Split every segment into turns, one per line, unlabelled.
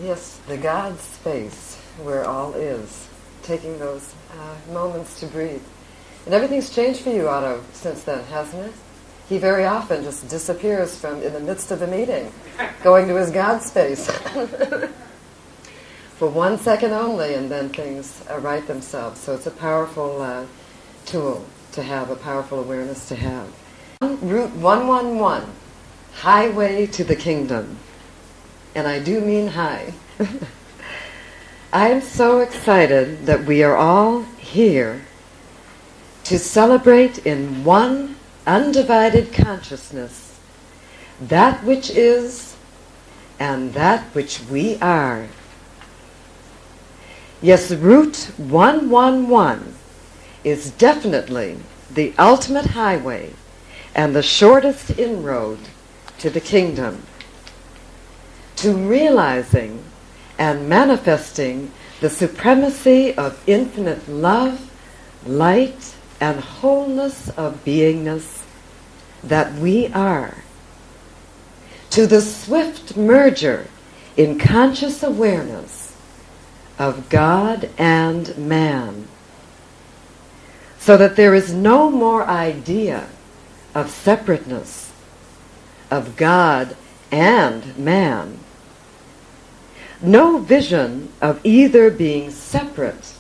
Yes, the God space where all is, taking those moments to breathe. And everything's changed for you, Otto, since then, hasn't it? He very often just disappears from in the midst of a meeting, going to his God space for 1 second only, and then things right themselves. So it's a powerful tool to have, a powerful awareness to have. Route 111, highway to the kingdom. And I do mean high. I'm so excited that we are all here to celebrate in one undivided consciousness that which is and that which we are. Yes, Route 111 is definitely the ultimate highway and the shortest inroad to the kingdom, to realizing and manifesting the supremacy of infinite love, light, and wholeness of beingness that we are, to the swift merger in conscious awareness of God and man, so that there is no more idea of separateness of God and man, no vision of either being separate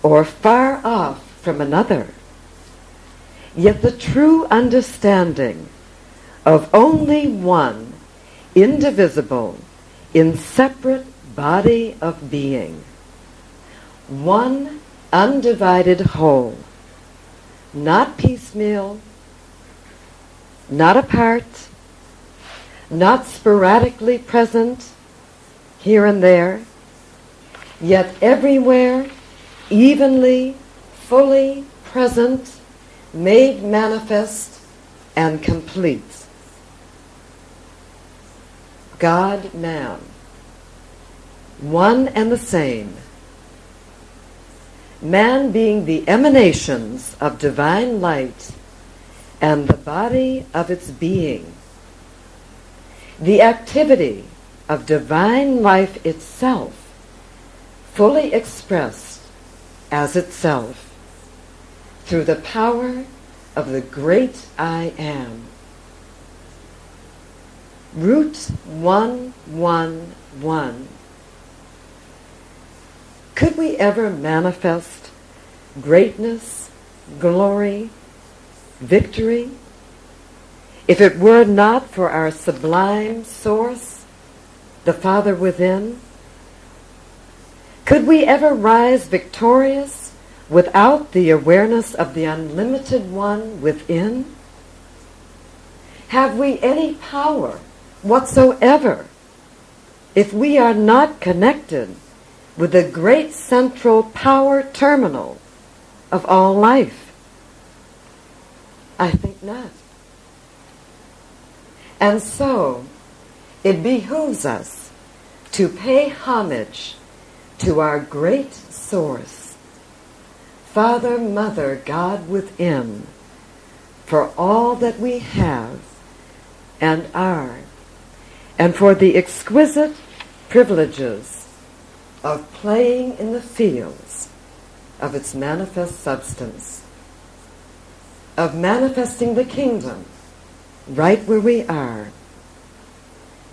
or far off from another, yet the true understanding of only one indivisible, inseparate body of being, one undivided whole, not piecemeal, not apart, not sporadically present here and there, yet everywhere, evenly, fully present, made manifest, and complete. God, man, one and the same. Man being the emanations of divine light and the body of its being, the activity of divine life itself, fully expressed as itself through the power of the great I Am. Route 111. Could we ever manifest greatness, glory, victory, if it were not for our sublime source, the Father within? Could we ever rise victorious without the awareness of the unlimited one within? Have we any power whatsoever if we are not connected with the great central power terminal of all life? I think not. And so, it behooves us to pay homage to our great source, Father, Mother, God within, for all that we have and are, and for the exquisite privileges of playing in the fields of its manifest substance, of manifesting the kingdom right where we are,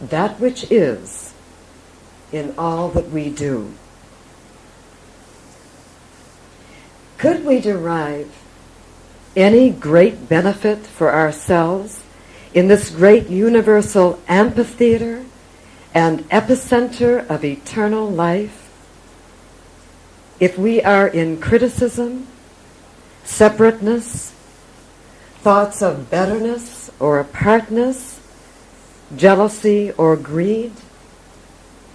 that which is in all that we do. Could we derive any great benefit for ourselves in this great universal amphitheater and epicenter of eternal life if we are in criticism, separateness, thoughts of betterness or apartness, jealousy or greed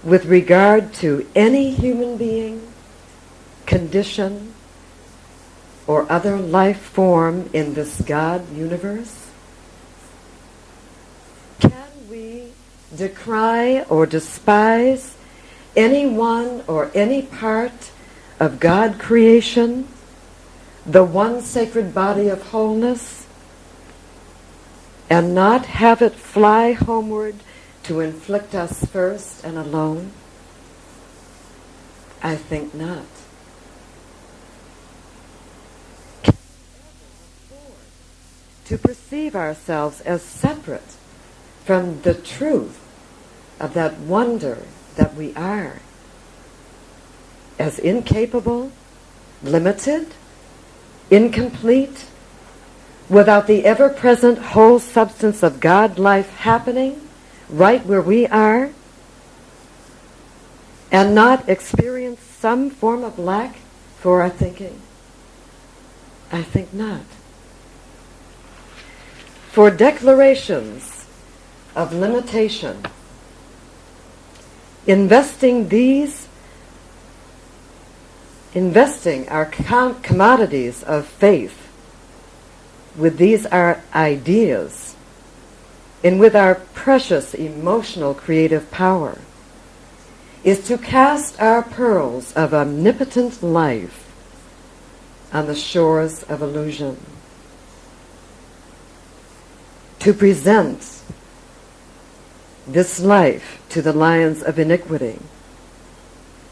with regard to any human being, condition, or other life form in this God universe? Can we decry or despise anyone or any part of God creation, the one sacred body of wholeness, and not have it fly homeward to inflict us first and alone? I think not. To perceive ourselves as separate from the truth of that wonder that we are, as incapable, limited, incomplete, without the ever-present whole substance of God life happening right where we are, and not experience some form of lack for our thinking? I think not. For declarations of limitation, investing our commodities of faith with these our ideas and with our precious emotional creative power is to cast our pearls of omnipotent life on the shores of illusion, to present this life to the lions of iniquity,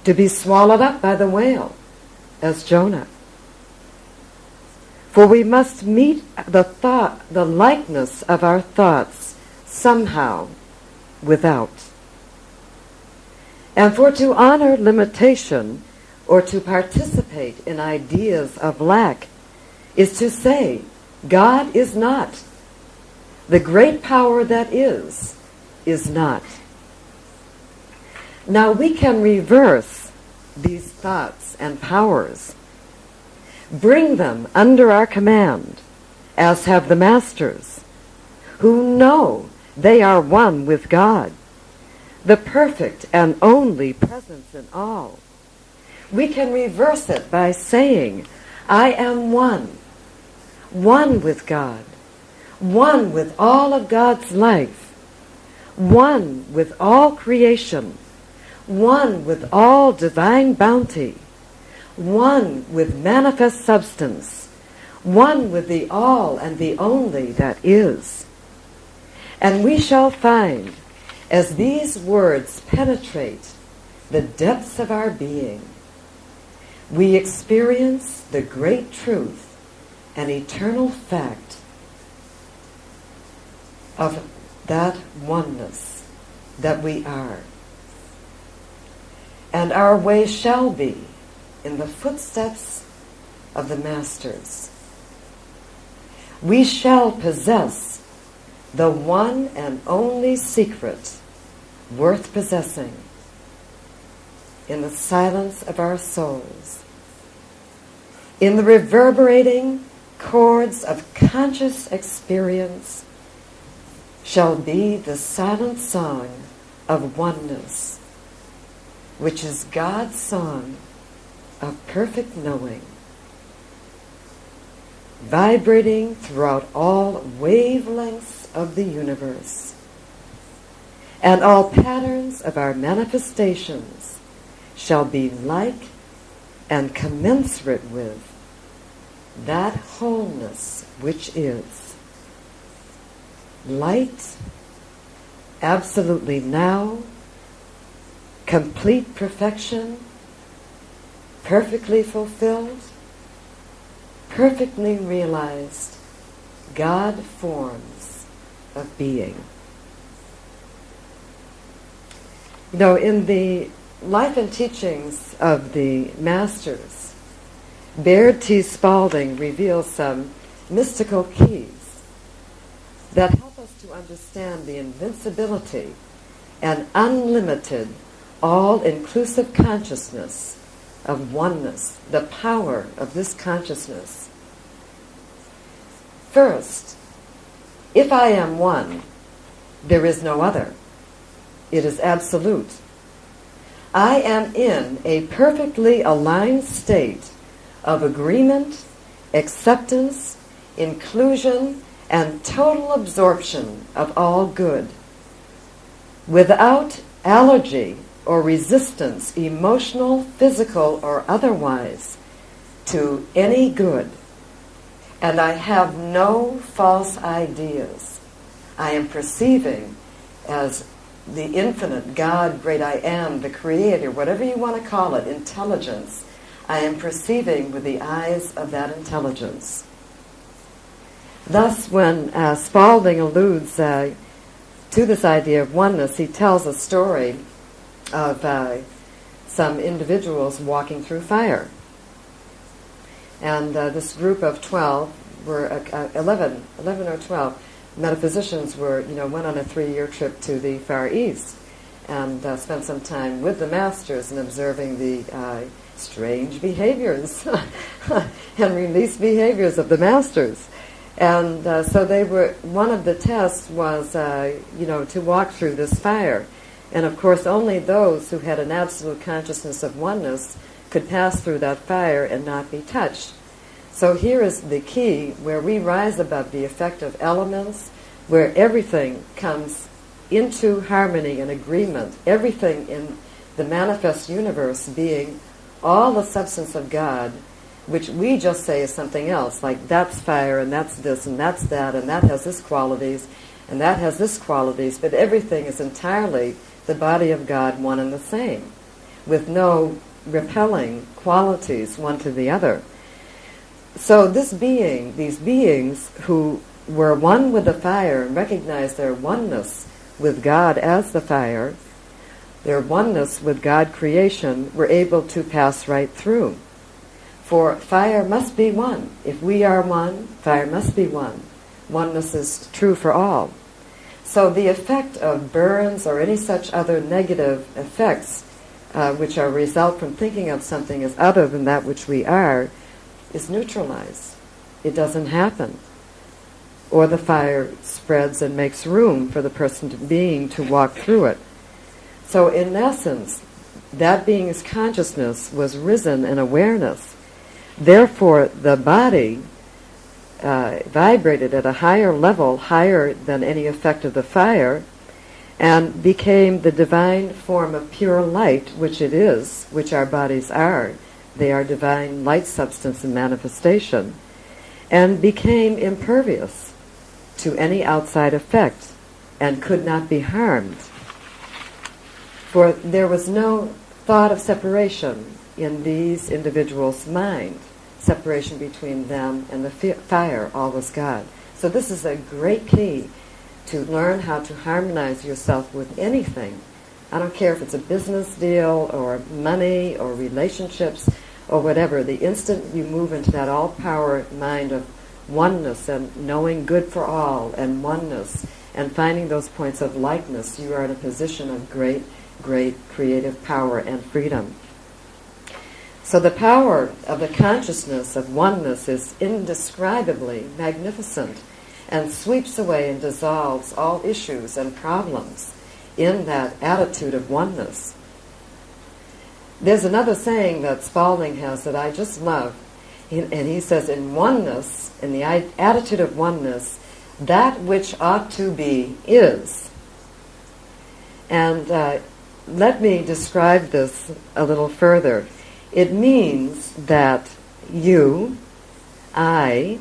to be swallowed up by the whale as Jonah. For we must meet the likeness of our thoughts somehow without. And for to honor limitation or to participate in ideas of lack is to say, God is not. The great power that is not. Now we can reverse these thoughts and powers, bring them under our command, as have the masters, who know they are one with God, the perfect and only presence in all. We can reverse it by saying, I am one with God, one with all of God's life, one with all creation, one with all divine bounty, one with manifest substance, one with the all and the only that is. And we shall find, as these words penetrate the depths of our being, we experience the great truth and eternal fact of that oneness that we are. And our way shall be in the footsteps of the masters. We shall possess the one and only secret worth possessing in the silence of our souls, in the reverberating chords of conscious experience shall be the silent song of oneness, which is God's song of perfect knowing, vibrating throughout all wavelengths of the universe, and all patterns of our manifestations shall be like and commensurate with that wholeness which is light, absolutely now, complete perfection, perfectly fulfilled, perfectly realized God forms of being. You know, in the life and teachings of the masters, Baird T. Spalding reveals some mystical keys that help us to understand the invincibility and unlimited, all-inclusive consciousness of oneness, the power of this consciousness. First, if I am one, there is no other. It is absolute. I am in a perfectly aligned state of agreement, acceptance, inclusion, and total absorption of all good, without allergy or resistance, emotional, physical, or otherwise, to any good. And I have no false ideas. I am perceiving as the infinite God, great I am, the creator, whatever you want to call it, intelligence, I am perceiving with the eyes of that intelligence. Thus, when Spalding alludes to this idea of oneness, he tells a story of some individuals walking through fire. And this group of 12 were 11 or 12 metaphysicians went on a 3-year trip to the Far East and spent some time with the masters and observing the strange behaviors and released behaviors of the masters. And so they were, one of the tests was, to walk through this fire. And of course, only those who had an absolute consciousness of oneness could pass through that fire and not be touched. So here is the key, where we rise above the effect of elements, where everything comes into harmony and agreement, everything in the manifest universe being all the substance of God, which we just say is something else, like that's fire and that's this and that's that and that has this qualities and that has this qualities, but everything is entirely the body of God, one and the same, with no repelling qualities one to the other. So these beings who were one with the fire and recognized their oneness with God as the fire, their oneness with God creation, were able to pass right through. For fire must be one. If we are one, fire must be one. Oneness is true for all. So the effect of burns or any such other negative effects, which are a result from thinking of something as other than that which we are, is neutralized. It doesn't happen. Or the fire spreads and makes room for the being to walk through it. So in essence, that being's consciousness was risen in awareness. Therefore, the body vibrated at a higher level, higher than any effect of the fire, and became the divine form of pure light, which it is, which our bodies are. They are divine light substance and manifestation, and became impervious to any outside effect and could not be harmed. For there was no thought of separation in these individuals' mind, separation between them and the fire, all was God. So this is a great key to learn how to harmonize yourself with anything. I don't care if it's a business deal or money or relationships or whatever. The instant you move into that all-power mind of oneness and knowing good for all and oneness and finding those points of likeness, you are in a position of great, great creative power and freedom. So the power of the consciousness of oneness is indescribably magnificent and sweeps away and dissolves all issues and problems in that attitude of oneness. There's another saying that Spalding has that I just love, and he says, in oneness, in the attitude of oneness, that which ought to be is. And let me describe this a little further. It means that you, I,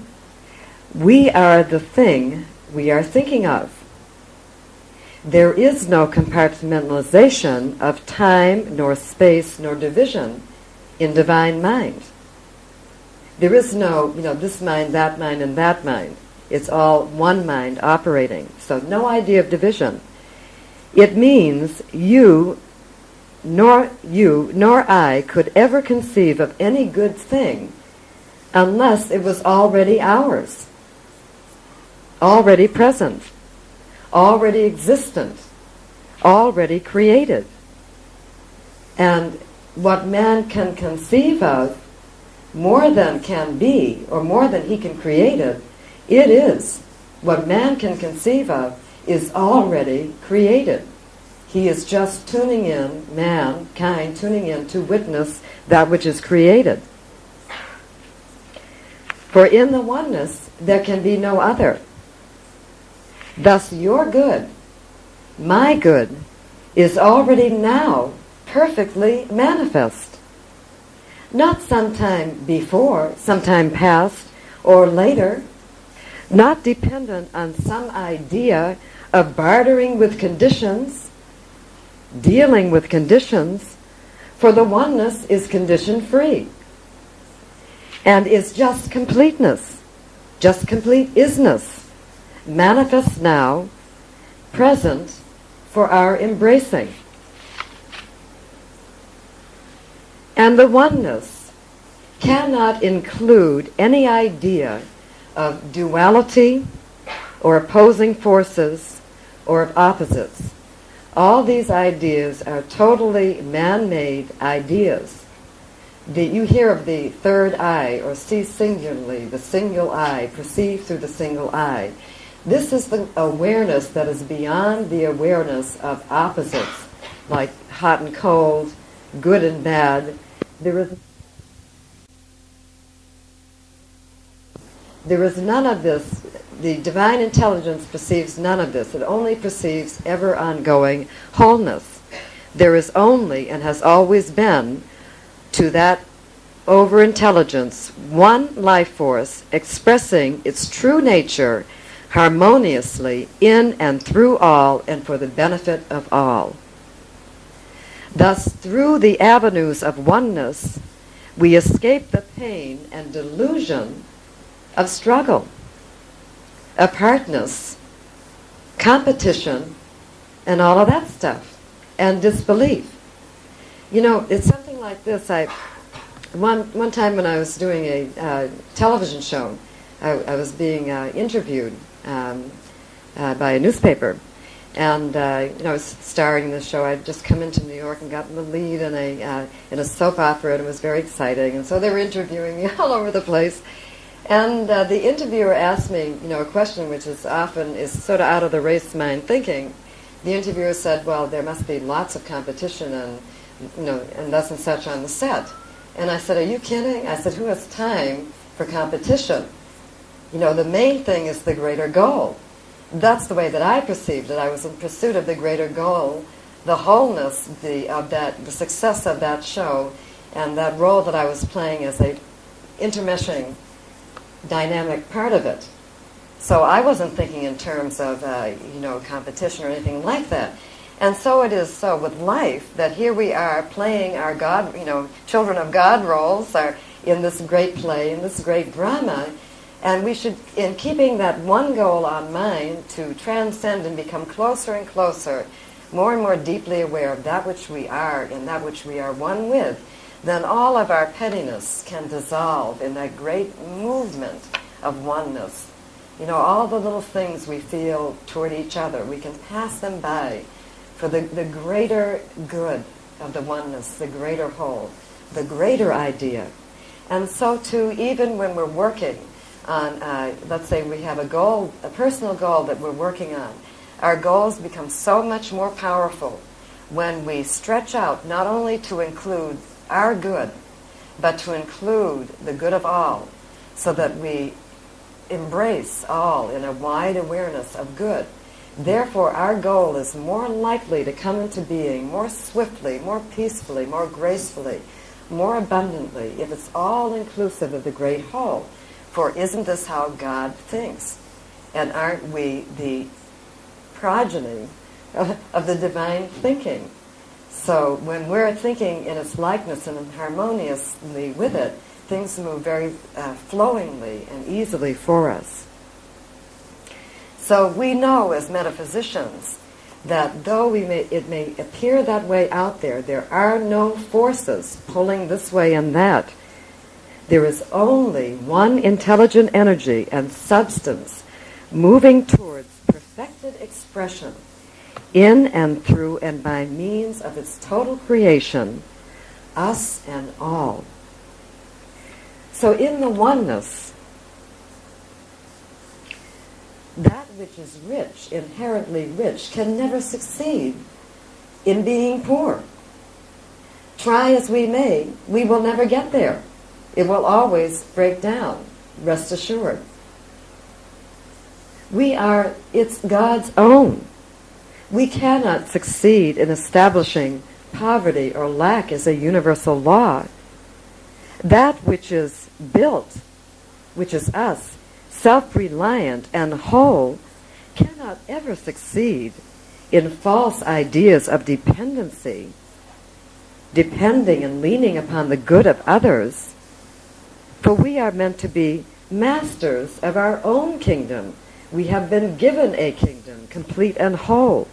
we are the thing we are thinking of. There is no compartmentalization of time, nor space, nor division in divine mind. There is no, this mind, and that mind. It's all one mind operating. So no idea of division. It means you, nor I could ever conceive of any good thing unless it was already ours, already present, already existent, already created. And what man can conceive of, more than can be, or more than he can create it, it is. What man can conceive of is already created. He is just tuning in, mankind, tuning in to witness that which is created. For in the oneness, there can be no other. Thus your good, my good, is already now perfectly manifest. Not sometime before, sometime past, or later. Not dependent on some idea of bartering with conditions dealing with conditions, for the oneness is condition-free and is just completeness, just complete isness, manifest now, present for our embracing. And the oneness cannot include any idea of duality or opposing forces or of opposites. All these ideas are totally man-made ideas. You hear of the third eye, or see singularly, the single eye, perceive through the single eye. This is the awareness that is beyond the awareness of opposites, like hot and cold, good and bad. There is none of this. The divine intelligence perceives none of this. It only perceives ever ongoing wholeness. There is only, and has always been, to that over-intelligence, one life force expressing its true nature harmoniously in and through all and for the benefit of all. Thus, through the avenues of oneness, we escape the pain and delusion of struggle, apartness, competition, and all of that stuff, and disbelief. You know, it's something like this. One time when I was doing a television show, I was being interviewed by a newspaper, and I was starring in the show. I'd just come into New York and gotten the lead in a soap opera, and it was very exciting. And so they were interviewing me all over the place. And the interviewer asked me, a question which is sort of out of the race mind thinking. The interviewer said, "Well, there must be lots of competition and thus and such on the set." And I said, "Are you kidding?" I said, "Who has time for competition? The main thing is the greater goal." That's the way that I perceived it. I was in pursuit of the greater goal, the wholeness, the success of that show, and that role that I was playing as a intermeshing dynamic part of it. So I wasn't thinking in terms of competition or anything like that. And so it is so with life, that here we are playing our God, children of God roles are in this great play, in this great drama, and we should, in keeping that one goal on mind, to transcend and become closer and closer, more and more deeply aware of that which we are and that which we are one with, then all of our pettiness can dissolve in that great movement of oneness. All the little things we feel toward each other, we can pass them by for the greater good of the oneness, the greater whole, the greater idea. And so too, even when we're working on, let's say we have a goal, a personal goal that we're working on, our goals become so much more powerful when we stretch out not only to include our good, but to include the good of all, so that we embrace all in a wide awareness of good. Therefore, our goal is more likely to come into being more swiftly, more peacefully, more gracefully, more abundantly, if it's all inclusive of the great whole. For isn't this how God thinks? And aren't we the progeny of the divine thinking? So when we're thinking in its likeness and harmoniously with it, things move very flowingly and easily for us. So we know as metaphysicians that though it may appear that way out there, there are no forces pulling this way and that. There is only one intelligent energy and substance moving towards perfected expression in and through and by means of its total creation, us and all. So in the oneness, that which is rich, inherently rich, can never succeed in being poor. Try as we may, we will never get there. It will always break down, rest assured. It's God's own. We cannot succeed in establishing poverty or lack as a universal law. That which is built, which is us, self-reliant and whole, cannot ever succeed in false ideas of dependency, depending and leaning upon the good of others, for we are meant to be masters of our own kingdom. We have been given a kingdom, complete and whole.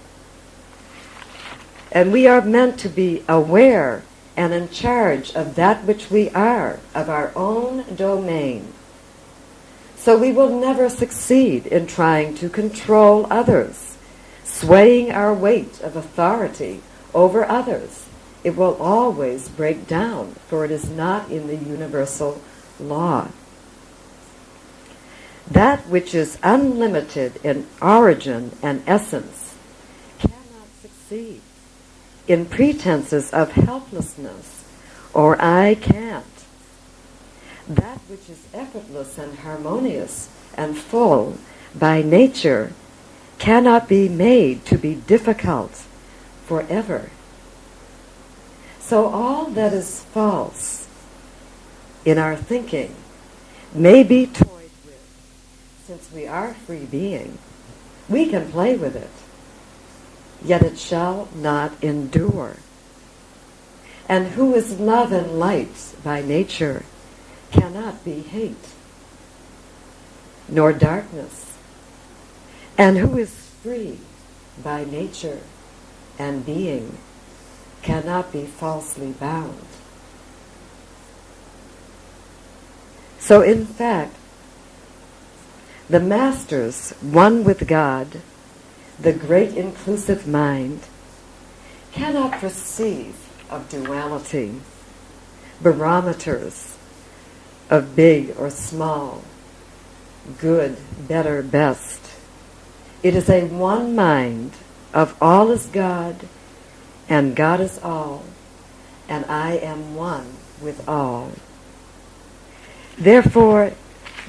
And we are meant to be aware and in charge of that which we are, of our own domain. So we will never succeed in trying to control others, swaying our weight of authority over others. It will always break down, for it is not in the universal law. That which is unlimited in origin and essence cannot succeed in pretenses of helplessness or I can't. That which is effortless and harmonious and full by nature cannot be made to be difficult forever. So all that is false in our thinking may be toyed with. Since we are free being, we can play with it, yet it shall not endure. And who is love and light by nature cannot be hate, nor darkness. And who is free by nature and being cannot be falsely bound. So in fact, the masters, one with God, the great inclusive mind, cannot perceive of duality, barometers of big or small, good, better, best. It is a one mind of all is God, and God is all, and I am one with all. Therefore,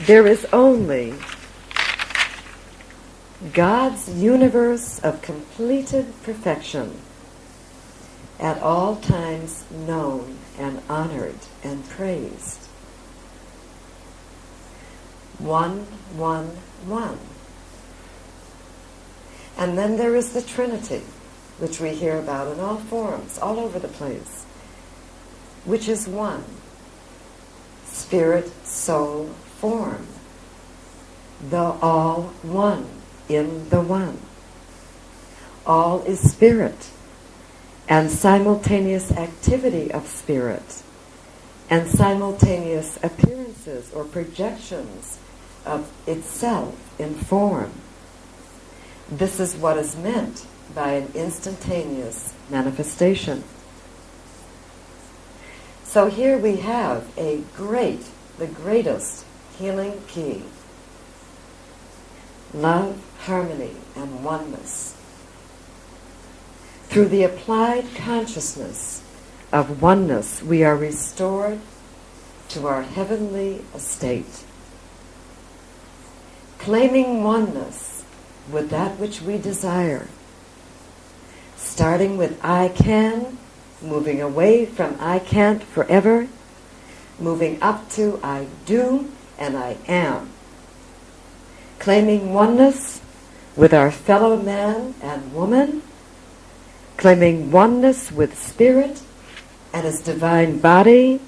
there is only God's universe of completed perfection, at all times known and honored and praised. One, one, one. And then there is the Trinity, which we hear about in all forms, all over the place, which is one. Spirit, soul, form. The all one in the one. All is spirit, and simultaneous activity of spirit, and simultaneous appearances or projections of itself in form. This is what is meant by an instantaneous manifestation. So here we have the greatest healing key. Love, harmony, and oneness. Through the applied consciousness of oneness, we are restored to our heavenly estate. Claiming oneness with that which we desire, starting with I can, moving away from I can't forever, moving up to I do and I am. Claiming oneness with our fellow man and woman, claiming oneness with spirit and his divine body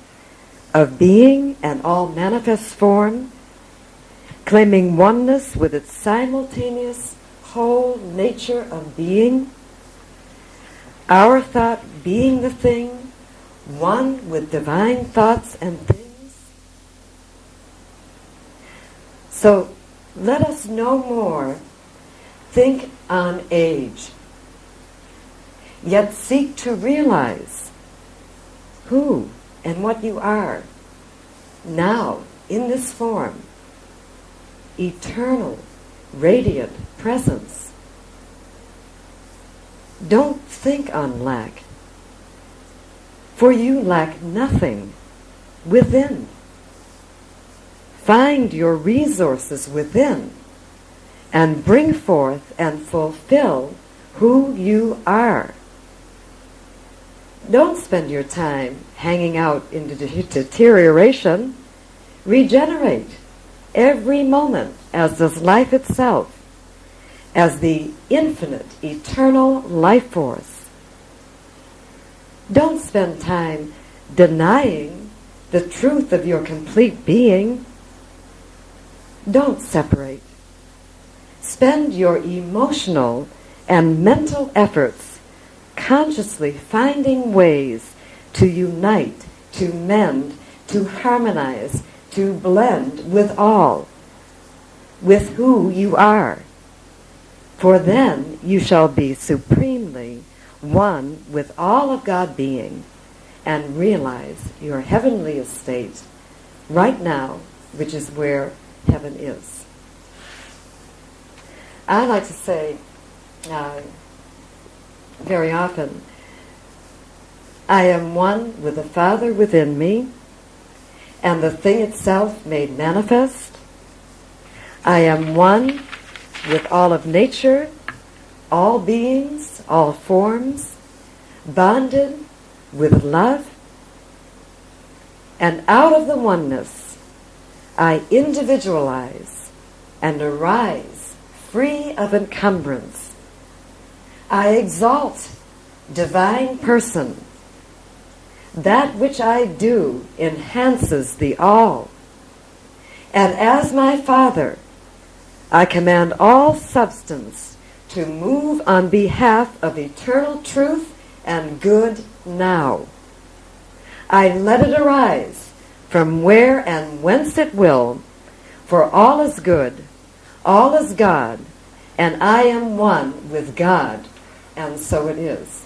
of being and all manifest form, claiming oneness with its simultaneous whole nature of being, our thought being the thing, one with divine thoughts and things. So let us no more think on age, yet seek to realize who and what you are now in this form, eternal, radiant presence. Don't think on lack, for you lack nothing within. Find your resources within and bring forth and fulfill who you are. Don't spend your time hanging out in deterioration. Regenerate every moment, as does life itself, as the infinite, eternal life force. Don't spend time denying the truth of your complete being. Don't separate. Spend your emotional and mental efforts consciously finding ways to unite, to mend, to harmonize, to blend with all, with who you are. For then you shall be supremely one with all of God being and realize your heavenly estate right now, which is where heaven is. I like to say very often, I am one with the Father within me and the thing itself made manifest. I am one with all of nature, all beings, all forms, bonded with love. And out of the oneness, I individualize and arise free of encumbrance. I exalt divine person. That which I do enhances the all. And as my Father, I command all substance to move on behalf of eternal truth and good now. I let it arise from where and whence it will, for all is good, all is God, and I am one with God, and so it is.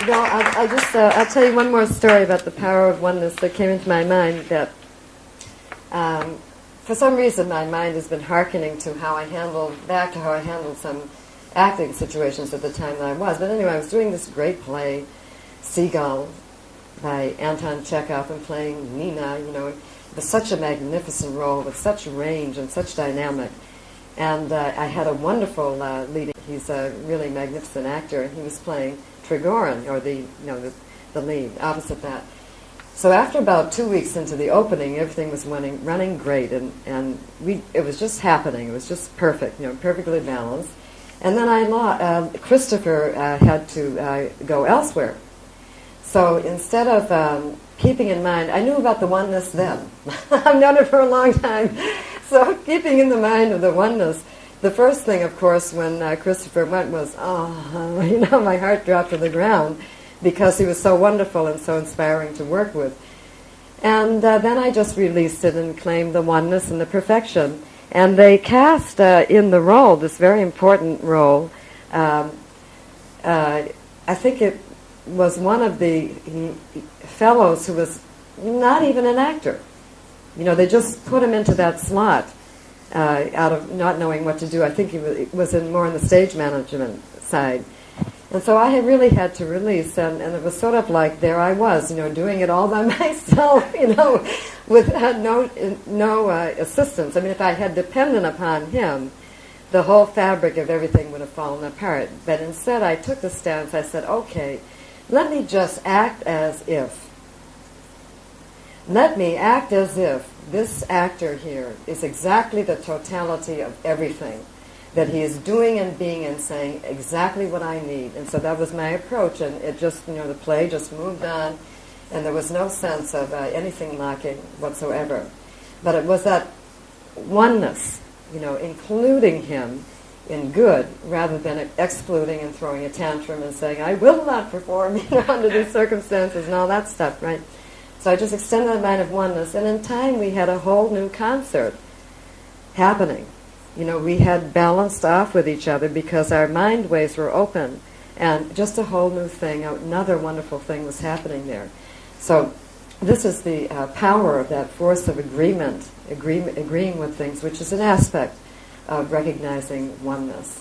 Well, I'll tell you one more story about the power of oneness that came into my mind. That for some reason my mind has been hearkening to how I handled some acting situations at the time that I was. But anyway, I was doing this great play, Seagull, by Anton Chekhov, and playing Nina. It was such a magnificent role with such range and such dynamic. And I had a wonderful leading. He's a really magnificent actor, and he was playing Trigorin, or the lead, opposite that. So after about 2 weeks into the opening, everything was running great, and it was just happening. It was just perfect, perfectly balanced. And then Christopher had to go elsewhere. So instead of keeping in mind, I knew about the oneness then. I've known it for a long time. So keeping in the mind of the oneness, the first thing, of course, when Christopher went was, my heart dropped to the ground because he was so wonderful and so inspiring to work with. And then I just released it and claimed the oneness and the perfection. And they cast in the role, this very important role, I think it was one of the fellows who was not even an actor. They just put him into that slot. Out of not knowing what to do. I think he was more in the stage management side. And so I had really had to release, and it was sort of like there I was, doing it all by myself, with no assistance. I mean, if I had depended upon him, the whole fabric of everything would have fallen apart. But instead I took the stance, I said, okay, let me just act as if. Let me act as if this actor here is exactly the totality of everything, that he is doing and being and saying exactly what I need. And so that was my approach, and it just, the play just moved on, and there was no sense of anything lacking whatsoever. But it was that oneness, including him in good, rather than excluding and throwing a tantrum and saying, I will not perform, under these circumstances and all that stuff, right? So I just extended the mind of oneness, and in time we had a whole new concert happening. We had balanced off with each other because our mind waves were open, and just a whole new thing, another wonderful thing was happening there. So this is the power of that force of agreeing with things, which is an aspect of recognizing oneness.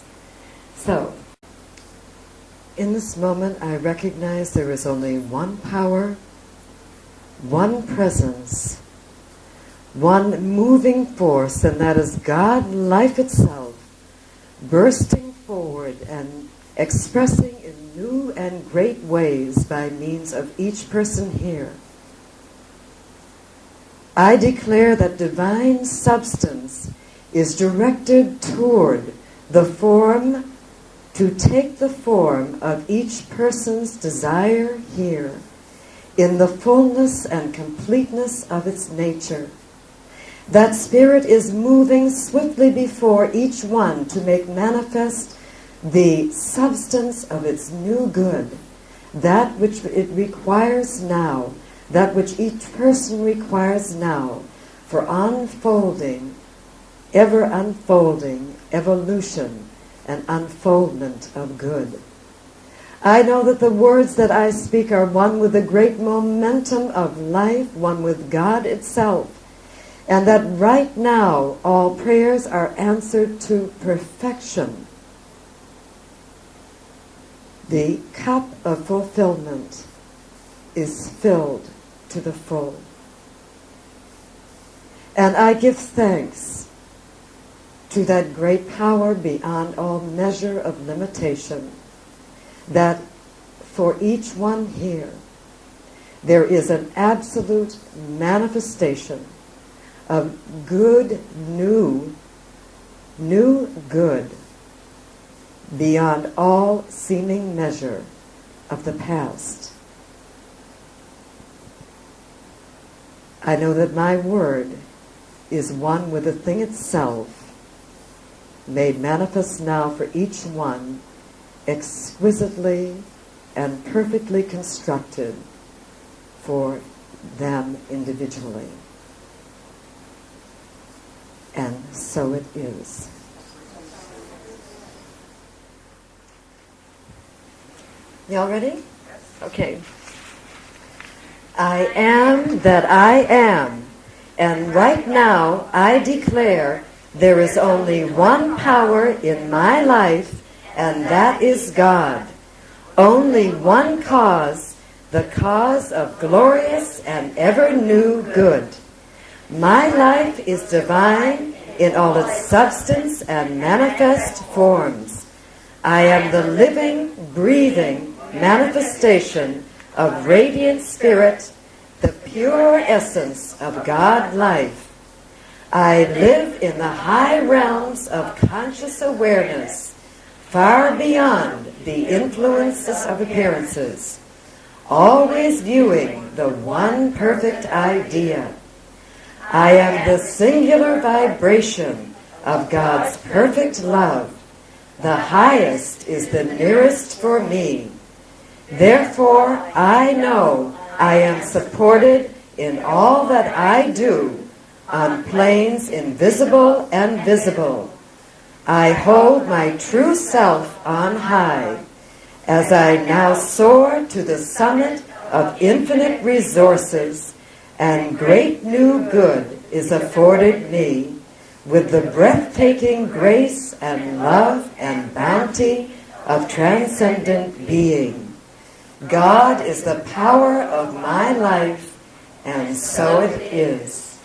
So, in this moment I recognize there is only one power, one presence, one moving force, and that is God, life itself, bursting forward and expressing in new and great ways by means of each person here. I declare that divine substance is directed toward the form, to take the form of each person's desire here in the fullness and completeness of its nature. That spirit is moving swiftly before each one to make manifest the substance of its new good, that which it requires now, that which each person requires now for unfolding, ever unfolding evolution and unfoldment of good. I know that the words that I speak are one with the great momentum of life, one with God itself, and that right now all prayers are answered to perfection. The cup of fulfillment is filled to the full. And I give thanks to that great power beyond all measure of limitation, that for each one here there is an absolute manifestation of good, new good beyond all seeming measure of the past. I know that my word is one with the thing itself, made manifest now for each one, exquisitely and perfectly constructed for them individually. And so it is. Y'all ready? Okay. I am that I am, and right now I declare there is only one power in my life, and that is God. Only one cause, the cause of glorious and ever new good. My life is divine in all its substance and manifest forms. I am the living, breathing manifestation of radiant spirit, the pure essence of God life. I live in the high realms of conscious awareness, far beyond the influences of appearances, always viewing the one perfect idea. I am the singular vibration of God's perfect love. The highest is the nearest for me. Therefore, I know I am supported in all that I do on planes invisible and visible. I hold my true self on high as I now soar to the summit of infinite resources, and great new good is afforded me with the breathtaking grace and love and bounty of transcendent being. God is the power of my life, and so it is.